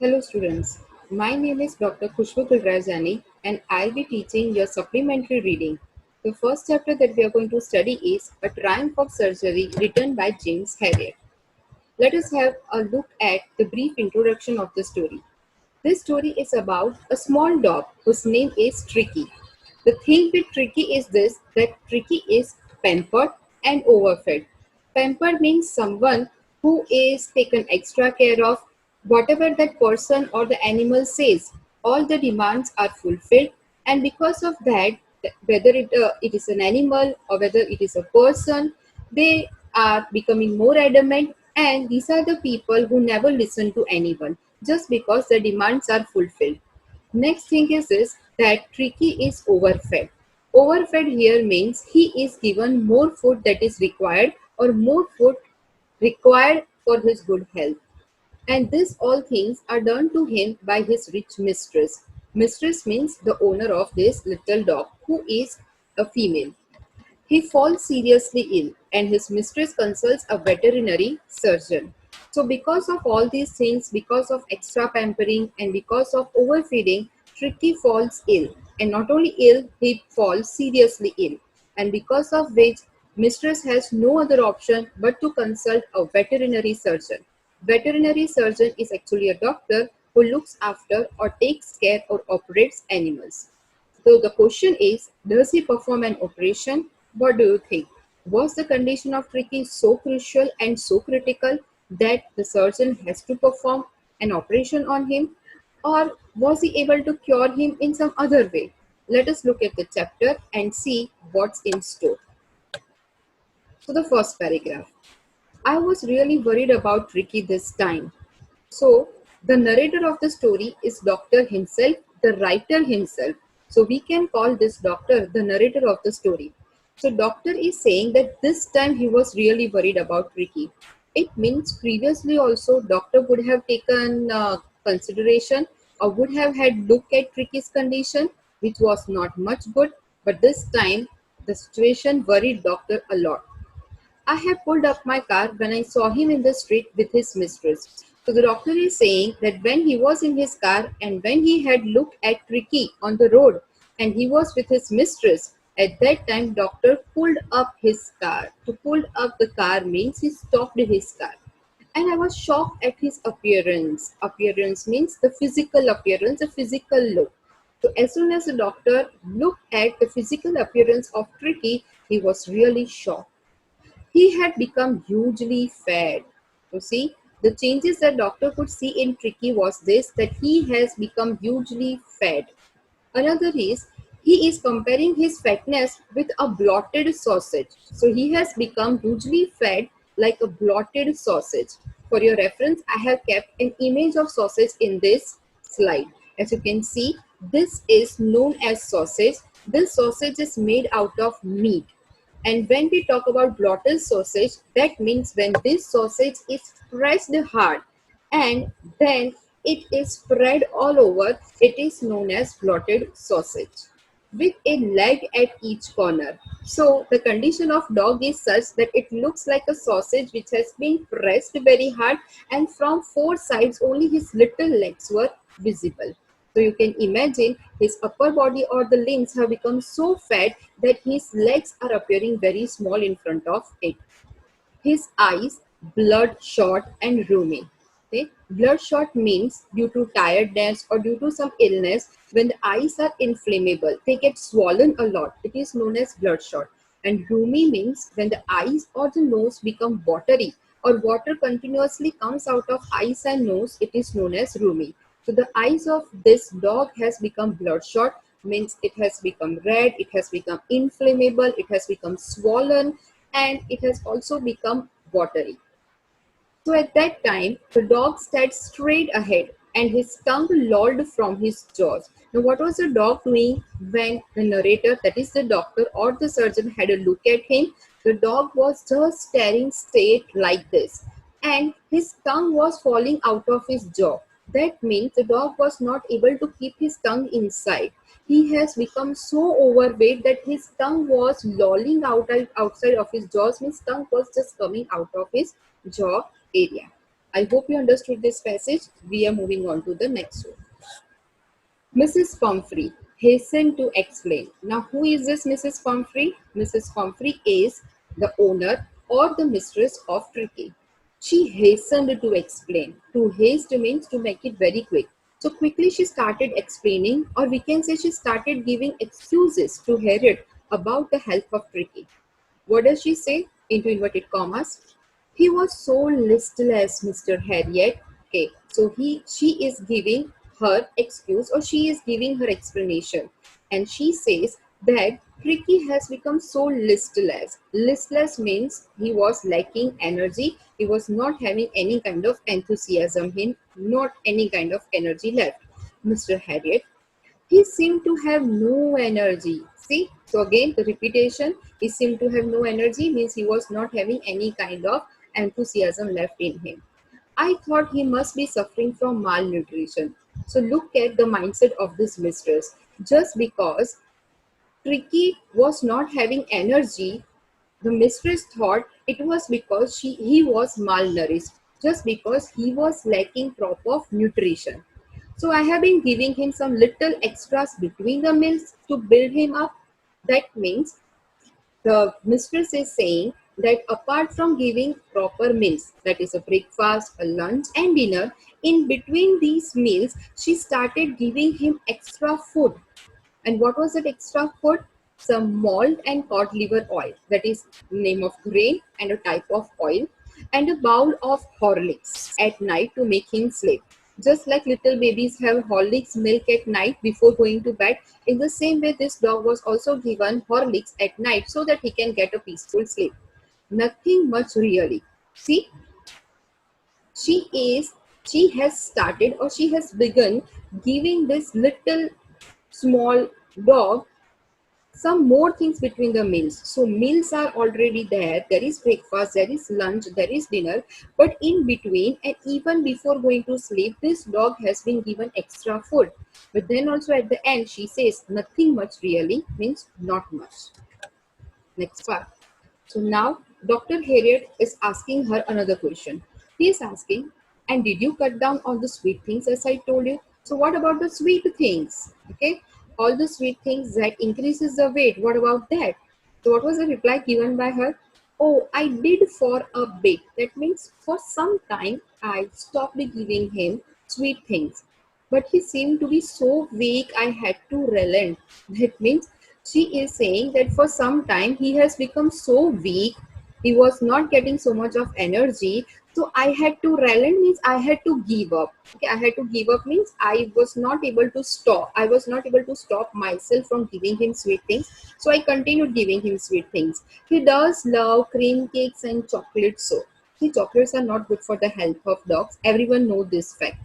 Hello students, my name is Dr. Khushbu Kulrajani and I'll be teaching your supplementary reading. The first chapter that we are going to study is A Triumph of Surgery written by James Herriot. Let us have a look at the brief introduction of the story. This story is about a small dog whose name is Tricky. The thing with Tricky is this that Tricky is pampered and overfed. Pampered means someone who is taken extra care of. Whatever that person or the animal says, all the demands are fulfilled, and because of that, whether it is an animal or whether it is a person, they are becoming more adamant, and these are the people who never listen to anyone just because the demands are fulfilled. Next thing is that Tricky is overfed. Overfed here means he is given more food that is required or more food required for his good health. And this all things are done to him by his rich mistress. Mistress means the owner of this little dog who is a female. He falls seriously ill and his mistress consults a veterinary surgeon. So, because of all these things, because of extra pampering and because of overfeeding, Tricky falls ill. And not only ill, he falls seriously ill. And because of which, mistress has no other option but to consult a veterinary surgeon. Veterinary surgeon is actually a doctor who looks after or takes care or operates animals. So the question is, does he perform an operation? What do you think? Was the condition of Tricky so crucial and so critical that the surgeon has to perform an operation on him? Or was he able to cure him in some other way? Let us look at the chapter and see what's in store. So the first paragraph. I was really worried about Tricky this time. So, the narrator of the story is doctor himself, the writer himself. So, we can call this doctor the narrator of the story. So, doctor is saying that this time he was really worried about Ricky. It means previously also doctor would have taken consideration or would have had look at Ricky's condition, which was not much good. But this time, the situation worried doctor a lot. I had pulled up my car when I saw him in the street with his mistress. So the doctor is saying that when he was in his car and when he had looked at Ricky on the road and he was with his mistress, at that time doctor pulled up his car. To pull up the car means he stopped his car. And I was shocked at his appearance. Appearance means the physical appearance, the physical look. So as soon as the doctor looked at the physical appearance of Tricky, he was really shocked. He had become hugely fat. You see, the changes that doctor could see in Tricky was this that he has become hugely fat. Another is he is comparing his fatness with a blotted sausage. So he has become hugely fat like a blotted sausage. For your reference, I have kept an image of sausage in this slide. As you can see, this is known as sausage. This sausage is made out of meat. And when we talk about blotted sausage, that means when this sausage is pressed hard and then it is spread all over, it is known as blotted sausage with a leg at each corner. So the condition of dog is such that it looks like a sausage which has been pressed very hard and from four sides only his little legs were visible. So you can imagine his upper body or the limbs have become so fat that his legs are appearing very small in front of it. His eyes bloodshot and rheumy. Okay? Bloodshot means due to tiredness or due to some illness, when the eyes are inflammable, they get swollen a lot. It is known as bloodshot. And rheumy means when the eyes or the nose become watery or water continuously comes out of eyes and nose, it is known as rheumy. So the eyes of this dog has become bloodshot, means it has become red, it has become inflammable, it has become swollen, and it has also become watery. So at that time, the dog stared straight ahead and his tongue lolled from his jaws. Now, what was the dog doing when the narrator, that is the doctor or the surgeon, had a look at him? The dog was just staring straight like this, and his tongue was falling out of his jaw. That means the dog was not able to keep his tongue inside. He has become so overweight that his tongue was lolling outside of his jaws, means tongue was just coming out of his jaw area. I hope you understood this passage. We are moving on to the next one. Mrs. Pumphrey hastened to explain. Now, who is this Mrs. Pumphrey? Mrs. Pumphrey is the owner or the mistress of Tricky. She hastened to explain. To haste means to make it very quick. So quickly she started explaining, or we can say she started giving excuses to Harriet about the health of Tricky. What does she say? Into inverted commas. He was so listless, Mr. Harriet. Okay, so she is giving her excuse, or she is giving her explanation. And she says that Tricky has become so listless. Listless means he was lacking energy. He was not having any kind of enthusiasm, not any kind of energy left. Mr. Harriet, he seemed to have no energy. See, so again, the repetition, he seemed to have no energy means he was not having any kind of enthusiasm left in him. I thought he must be suffering from malnutrition. So look at the mindset of this mistress. Just because Tricky was not having energy, the mistress thought it was because he was malnourished, just because he was lacking proper nutrition. So I have been giving him some little extras between the meals to build him up. That means the mistress is saying that apart from giving proper meals, that is a breakfast, a lunch, and dinner, in between these meals, she started giving him extra food. And what was that extra food? Some malt and cod liver oil, that is name of grain and a type of oil, and a bowl of Horlicks at night to make him sleep. Just like little babies have Horlicks milk at night before going to bed, in the same way this dog was also given Horlicks at night so that he can get a peaceful sleep. Nothing much really. See, she is she has started, or she has begun giving this little small dog some more things between the meals. So meals are already there. There is breakfast, there is lunch, there is dinner. But in between and even before going to sleep, this dog has been given extra food. But then also at the end, she says nothing much really means not much. Next part. So now Dr. Harriet is asking her another question. He is asking, and did you cut down on the sweet things as I told you? So what about the sweet things? Okay, all the sweet things that increases the weight. What about that? So what was the reply given by her? Oh, I did for a bit. That means for some time I stopped giving him sweet things. But he seemed to be so weak, I had to relent. That means she is saying that for some time he has become so weak, he was not getting so much of energy. So I had to relent means I had to give up. Okay, I had to give up means I was not able to stop. I was not able to stop myself from giving him sweet things. So I continued giving him sweet things. He does love cream cakes and chocolates. So see, chocolates are not good for the health of dogs. Everyone knows this fact.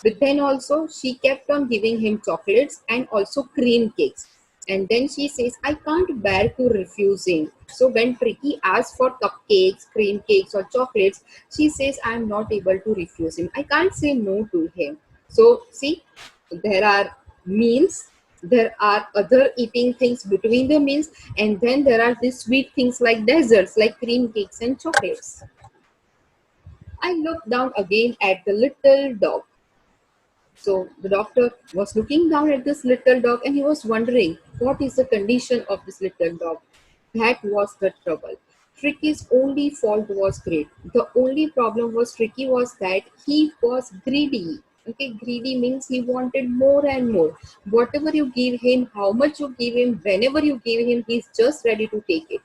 But then also she kept on giving him chocolates and also cream cakes. And then she says, I can't bear to refuse him. So when Tricky asks for cupcakes, cream cakes, or chocolates, she says, I'm not able to refuse him. I can't say no to him. So see, there are meals, there are other eating things between the meals, and then there are these sweet things like desserts, like cream cakes and chocolates. I looked down again at the little dog. So the doctor was looking down at this little dog and he was wondering what is the condition of this little dog. That was the trouble. Tricky's only fault was great. The only problem was Tricky was that he was greedy. Okay, greedy means he wanted more and more. Whatever you give him, how much you give him, whenever you give him, he's just ready to take it.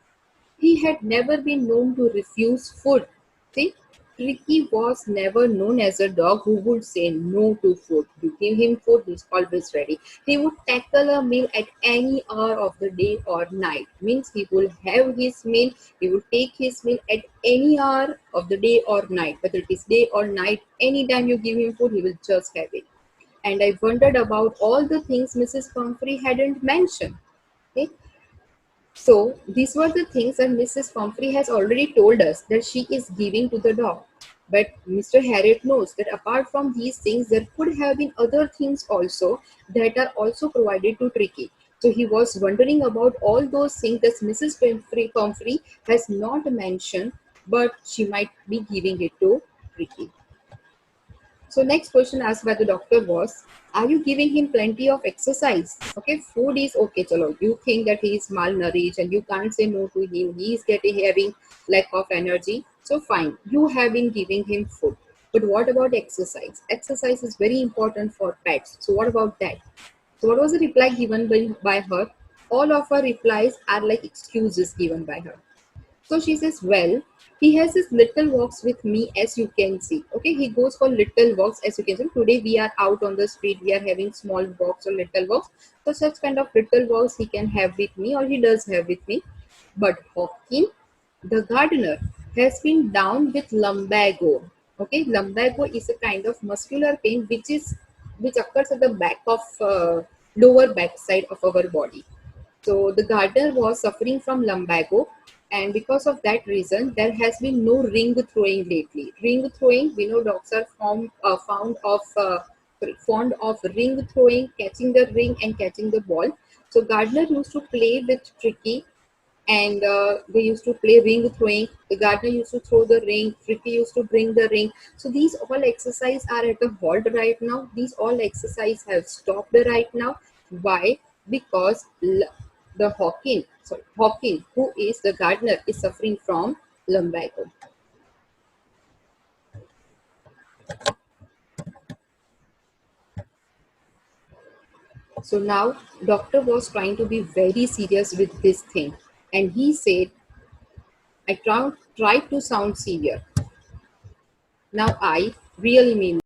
He had never been known to refuse food. See, Ricky was never known as a dog who would say no to food. You give him food, he's always ready. He would tackle a meal at any hour of the day or night. Means he will have his meal, he will take his meal at any hour of the day or night. Whether it is day or night, anytime you give him food, he will just have it. And I wondered about all the things Mrs. Pumphrey hadn't mentioned. Okay? So these were the things that Mrs. Pumphrey has already told us that she is giving to the dog. But Mr. Harriet knows that apart from these things, there could have been other things also that are also provided to Tricky. So he was wondering about all those things that Mrs. Pumphrey has not mentioned, but she might be giving it to Tricky. So next question asked by the doctor was, are you giving him plenty of exercise? Okay, food is okay. Chalo, you think that he is malnourished and you can't say no to him. He is getting having lack of energy. So fine, you have been giving him food. But what about exercise? Exercise is very important for pets. So what about that? So what was the reply given by her? All of her replies are like excuses given by her. So she says, well, he has his little walks with me, as you can see. Okay, he goes for little walks, as you can see. Today we are out on the street, we are having small walks or little walks. So such kind of little walks he can have with me, or he does have with me. But Hawking, the gardener, has been down with lumbago. Okay, lumbago is a kind of muscular pain which occurs at the back of lower back side of our body. So the gardener was suffering from lumbago, and because of that reason, there has been no ring throwing lately. Ring throwing, we know dogs are fond of ring throwing, catching the ring and catching the ball. So gardener used to play with Tricky, and they used to play ring throwing. The gardener used to throw the ring, Tricky used to bring the ring. So these all exercise are at a halt right now. These all exercise have stopped right now. Why? Because the Hawking, who is the gardener, is suffering from lumbago. So now doctor was trying to be very serious with this thing, and he said, I tried to sound severe. Now I really mean